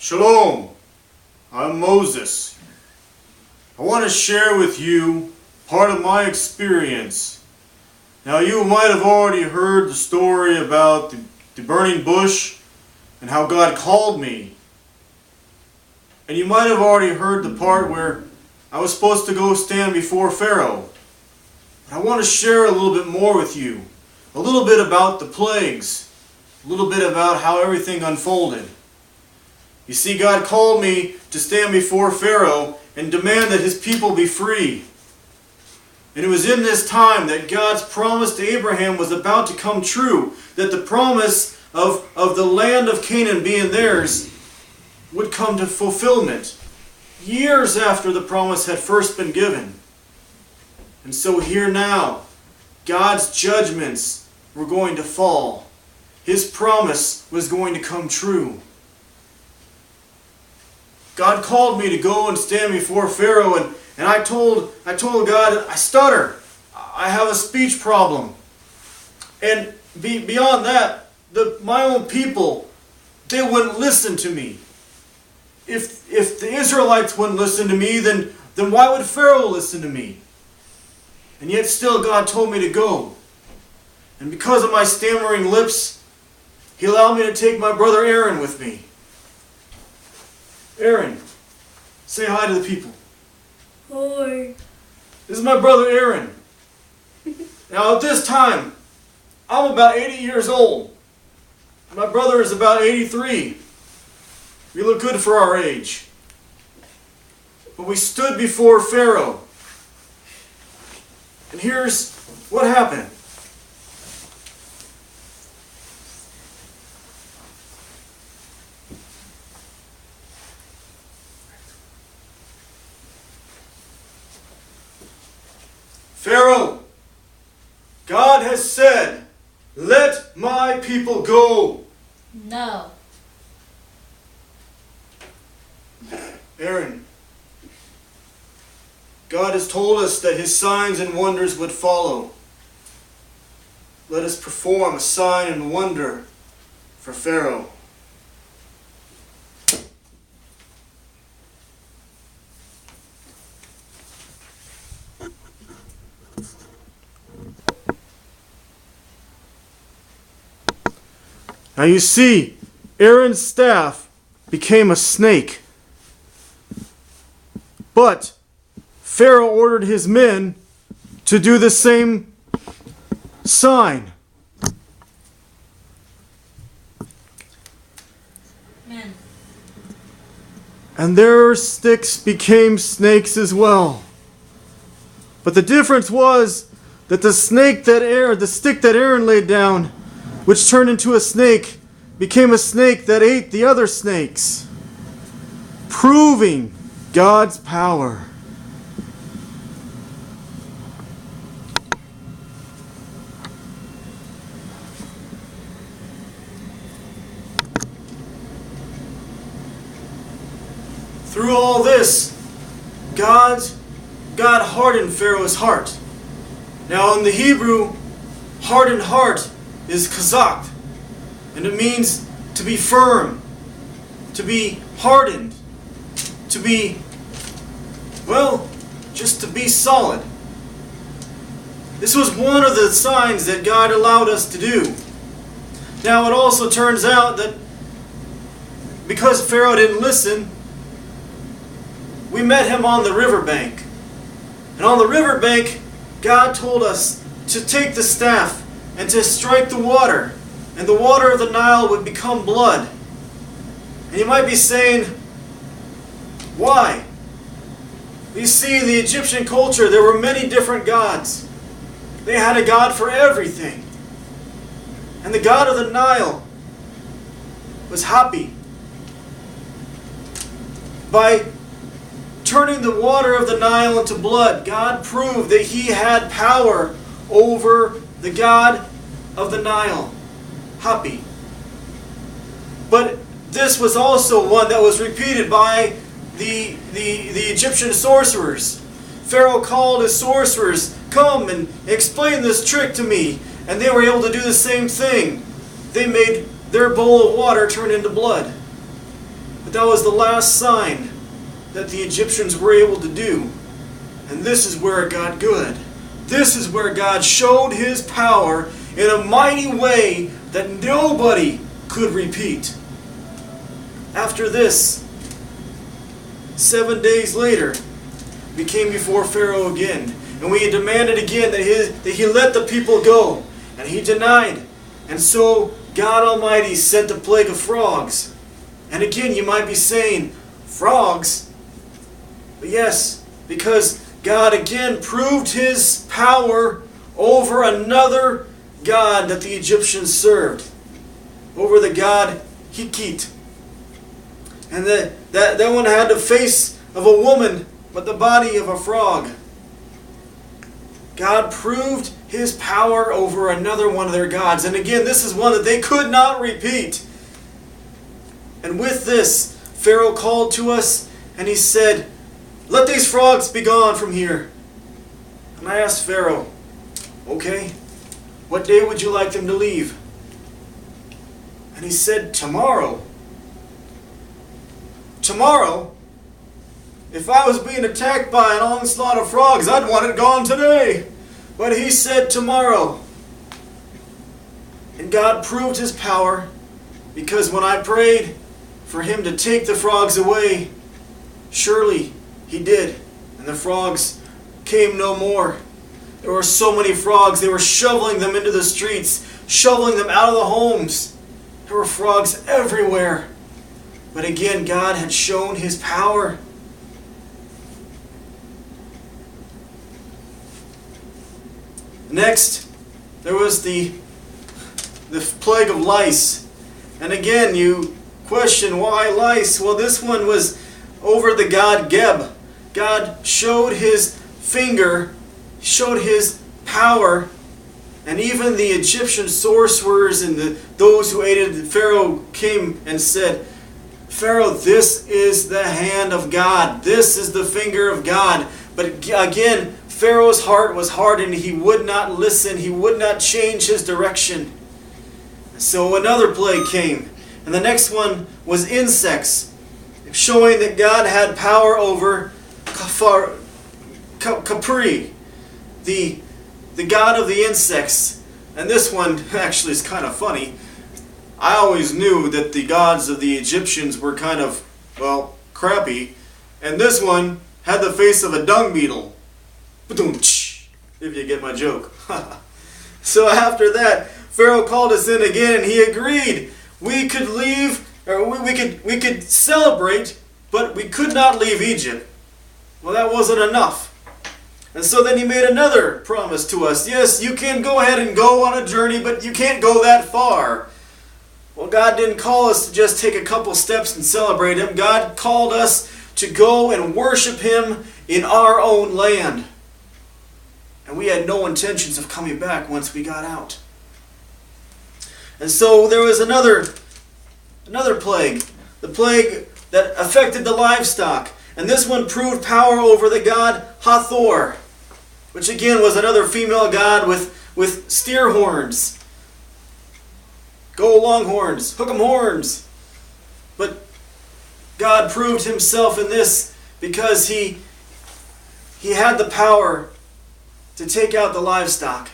Shalom, I'm Moses. I want to share with you part of my experience. Now, you might have already heard the story about the burning bush and how God called me. And you might have already heard the part where I was supposed to go stand before Pharaoh. But I want to share a little bit more with you. A little bit about the plagues. A little bit about how everything unfolded. You see, God called me to stand before Pharaoh and demand that his people be free. And it was in this time that God's promise to Abraham was about to come true, that the promise of the land of Canaan being theirs would come to fulfillment, years after the promise had first been given. And so here now, God's judgments were going to fall. His promise was going to come true. God called me to go and stand before Pharaoh, and I told God, I stutter. I have a speech problem. And beyond that, my own people, they wouldn't listen to me. If the Israelites wouldn't listen to me, then why would Pharaoh listen to me? And yet still God told me to go. And because of my stammering lips, He allowed me to take my brother Aaron with me. Aaron, say hi to the people. Hi. This is my brother Aaron. Now at this time, I'm about 80 years old. My brother is about 83. We look good for our age. But we stood before Pharaoh. And here's what happened. Pharaoh, God has said, let my people go. No. Aaron, God has told us that His signs and wonders would follow. Let us perform a sign and wonder for Pharaoh. Now you see, Aaron's staff became a snake. But Pharaoh ordered his men to do the same sign. Amen. And their sticks became snakes as well. But the difference was that the stick that Aaron laid down, which turned into a snake, became a snake that ate the other snakes, proving God's power. Through all this, God hardened Pharaoh's heart. Now in the Hebrew, hardened heart is kazakt, and it means to be firm, to be hardened, to be, well, just to be solid. This was one of the signs that God allowed us to do. Now it also turns out that because Pharaoh didn't listen, we met him on the riverbank. And on the riverbank, God told us to take the staff and to strike the water, and the water of the Nile would become blood. And you might be saying, why? You see, in the Egyptian culture, there were many different gods. They had a god for everything. And the god of the Nile was happy. By turning the water of the Nile into blood, God proved that He had power over the god of the Nile, Hapi. But this was also one that was repeated by the Egyptian sorcerers. Pharaoh called his sorcerers, come and explain this trick to me. And they were able to do the same thing. They made their bowl of water turn into blood. But that was the last sign that the Egyptians were able to do. And this is where it got good. This is where God showed His power in a mighty way that nobody could repeat. After this, 7 days later, we came before Pharaoh again. And we demanded again that he let the people go. And he denied. And so God Almighty sent a plague of frogs. And again, you might be saying, frogs? But yes, because God again proved His power over another god that the Egyptians served. Over the god Hikit. And that one had the face of a woman, but the body of a frog. God proved His power over another one of their gods. And again, this is one that they could not repeat. And with this, Pharaoh called to us and he said, "Let these frogs be gone from here." And I asked Pharaoh, "Okay, what day would you like them to leave?" And he said, "Tomorrow." Tomorrow? If I was being attacked by an onslaught of frogs, I'd want it gone today. But he said tomorrow. And God proved His power, because when I prayed for Him to take the frogs away, surely He did. And the frogs came no more. There were so many frogs, they were shoveling them into the streets, shoveling them out of the homes. There were frogs everywhere. But again, God had shown His power. Next, there was the plague of lice. And again, you question, why lice? Well, this one was over the god Geb. God showed His finger, showed His power, and even the Egyptian sorcerers and those who aided Pharaoh came and said, "Pharaoh, this is the hand of God. This is the finger of God." But again, Pharaoh's heart was hardened. He would not listen. He would not change his direction. So another plague came. And the next one was insects, showing that God had power over Capri, the god of the insects. And this one actually is kind of funny. I always knew that the gods of the Egyptians were kind of, well, crappy. And this one had the face of a dung beetle. If you get my joke. So after that, Pharaoh called us in again and he agreed. We could leave, or we could celebrate, but we could not leave Egypt. Well, that wasn't enough. And so then he made another promise to us. Yes, you can go ahead and go on a journey, but you can't go that far. Well, God didn't call us to just take a couple steps and celebrate Him. God called us to go and worship Him in our own land. And we had no intentions of coming back once we got out. And so there was another plague. The plague that affected the livestock. And this one proved power over the god Hathor, which again was another female god with steer horns. Go longhorns, hook 'em horns. But God proved Himself in this because He had the power to take out the livestock.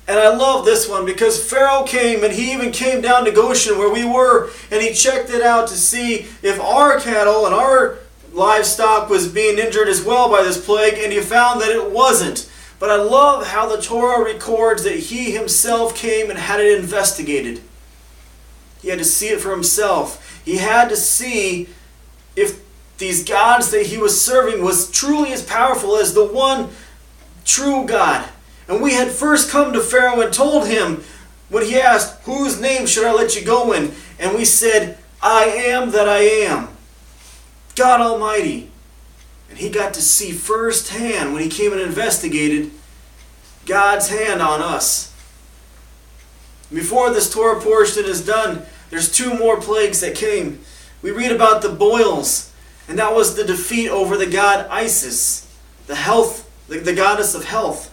And I love this one because Pharaoh came and he even came down to Goshen where we were and he checked it out to see if our cattle and our livestock was being injured as well by this plague, and he found that it wasn't. But I love how the Torah records that he himself came and had it investigated. He had to see it for himself. He had to see if these gods that he was serving was truly as powerful as the one true God. And we had first come to Pharaoh and told him, when he asked, "Whose name should I let you go in?" And we said, "I am that I am, God Almighty." And he got to see firsthand when he came and investigated God's hand on us. Before this Torah portion is done, there's two more plagues that came. We read about the boils, and that was the defeat over the god Isis, the goddess of health.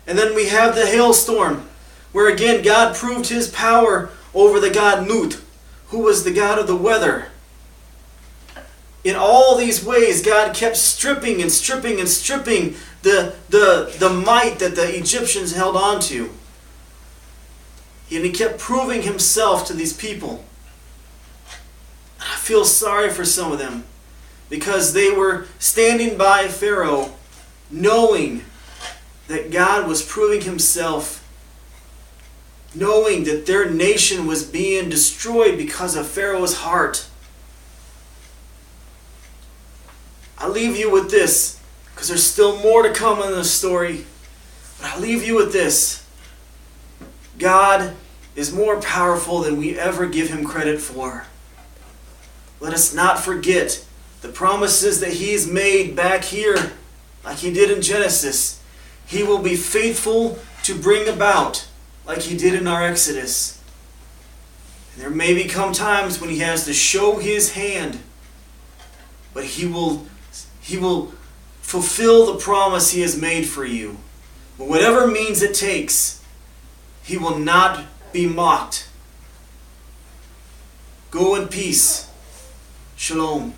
And then we have the hailstorm, where again God proved his power over the god Nut, who was the god of the weather. in all these ways, God kept stripping and stripping and stripping the might that the Egyptians held on to. And he kept proving himself to these people. I feel sorry for some of them because they were standing by Pharaoh knowing that God was proving himself, knowing that their nation was being destroyed because of Pharaoh's heart. I leave you with this, because there's still more to come in this story. But I leave you with this. God is more powerful than we ever give him credit for. Let us not forget the promises that he's made back here, like he did in Genesis. He will be faithful to bring about, like he did in our Exodus. And there may become times when he has to show his hand, but he will fulfill the promise he has made for you. But whatever means it takes, he will not be mocked. Go in peace. Shalom.